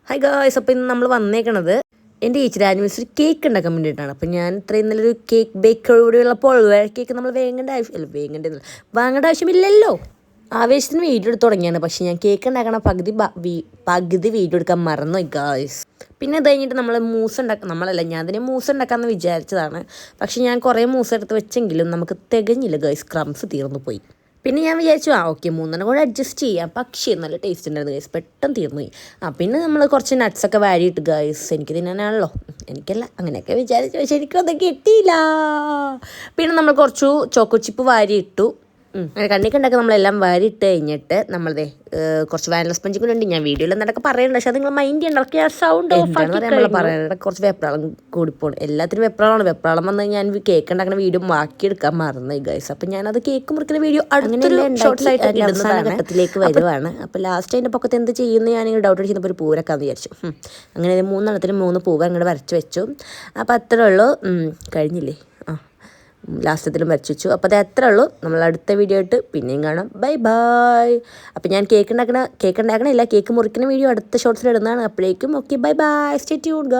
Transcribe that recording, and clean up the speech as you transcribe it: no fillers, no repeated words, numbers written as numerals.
Hi guys, അപ്പോൾ ഇന്ന് നമ്മൾ വന്നേക്കണത് എൻ്റെ ചേച്ചിയുടെ ആനിവേഴ്സറി കേക്ക് ഉണ്ടാക്കാൻ വേണ്ടിയിട്ടാണ്. അപ്പോൾ ഞാൻ ഇത്രയും നല്ലൊരു കേക്ക് ബേക്കറോടെയുള്ളപ്പോൾ കേക്ക് നമ്മൾ വാങ്ങേണ്ട ആവശ്യമില്ലല്ലോ. ആവേശത്തിന് വീഡിയോ എടുത്ത് തുടങ്ങിയാണ്. പക്ഷേ ഞാൻ കേക്ക് ഉണ്ടാക്കണ പകുതി വീഡിയോ എടുക്കാൻ മറന്നു ഗായ്സ്. പിന്നെ അത് കഴിഞ്ഞിട്ട് ഞാൻ അതിനെ മൂസ് ഉണ്ടാക്കാമെന്ന് വിചാരിച്ചതാണ്. പക്ഷേ ഞാൻ കുറേ മൂസ് എടുത്ത് വെച്ചെങ്കിലും നമുക്ക് തികഞ്ഞില്ല ഗായ്സ്, ക്രംസ് തീർന്നു പോയി. പിന്നെ ഞാൻ വിചാരിച്ചു ഓക്കെ 3 കൂടെ അഡ്ജസ്റ്റ് ചെയ്യാം. പക്ഷേ നല്ല ടേസ്റ്റ് ഉണ്ടായിരുന്നു ഗൈസ്, പെട്ടെന്ന് തീർന്നു പോയി. പിന്നെ നമ്മൾ കുറച്ച് നട്ട്സൊക്കെ വാരിയിട്ട് ഗൈസ്, എനിക്ക് തിന്നാനാണല്ലോ, എനിക്കല്ല, അങ്ങനെയൊക്കെ വിചാരിച്ചു. പക്ഷെ എനിക്കൊന്നും കിട്ടിയില്ല. പിന്നെ നമ്മൾ കുറച്ചു ചോക്കോ ചിപ്പ് വാരിയിട്ടു. കണ്ണിക്കണ്ടൊക്കെ നമ്മളെല്ലാം വാരിയിട്ട് കഴിഞ്ഞിട്ട് നമ്മളതേ കുറച്ച് വാനില സ്പഞ്ചും കൂടെ ഉണ്ട്. ഞാൻ വീഡിയോയിൽ എന്തൊക്കെ പറയുന്നുണ്ട്, പക്ഷെ അത് നിങ്ങൾ മൈൻഡ് ചെയ്യണ്ട. ഓക്കെ, ആ സൗണ്ട് നമ്മൾ പറയുന്നത് കുറച്ച് വെപ്രാളം കൂടിപ്പോണ്. എല്ലാത്തിനും വെപ്രാളം വന്ന് ഞാൻ കേക്ക് ഉണ്ടാക്കുന്ന വീഡിയോ ബാക്കിയെടുക്കാൻ മറന്നു ഗൈസ്. അപ്പം ഞാനത് കേക്ക് മുറിക്കുന്ന വീഡിയോ അടുത്തൊരു ഷോർട്ട്സായിട്ട് ഘട്ടത്തിലേക്ക് വരുവാണ്. അപ്പോൾ ലാസ്റ്റ് അതിൻ്റെ പൊക്കത്ത് എന്ത് ചെയ്യുന്നു ഞാനിങ്ങനെ ഡൗട്ട് അടിച്ചപ്പോൾ ഒരു പൂരക്കാന്ന് വിചാരിച്ചു. അങ്ങനെ 3 3 പൂവ് അങ്ങോട്ട് വരച്ച് വെച്ചു. അപ്പോൾ അത്രേ ഉള്ളൂ, കഴിഞ്ഞില്ലേ? ലാസ്റ്റത്തിലും വരച്ചു വെച്ചു. അപ്പോൾ അത് അത്രേ ഉള്ളൂ. നമ്മൾ അടുത്ത വീഡിയോ ആയിട്ട് പിന്നെയും കാണാം. Bye bye. അപ്പോൾ ഞാൻ കേക്ക് ഉണ്ടാക്കണില്ല, കേക്ക് മുറിക്കുന്ന വീഡിയോ അടുത്ത ഷോർട്സിൽ ഇടുന്നതാണ്. അപ്പോഴേക്കും okay, bye bye, stay tuned.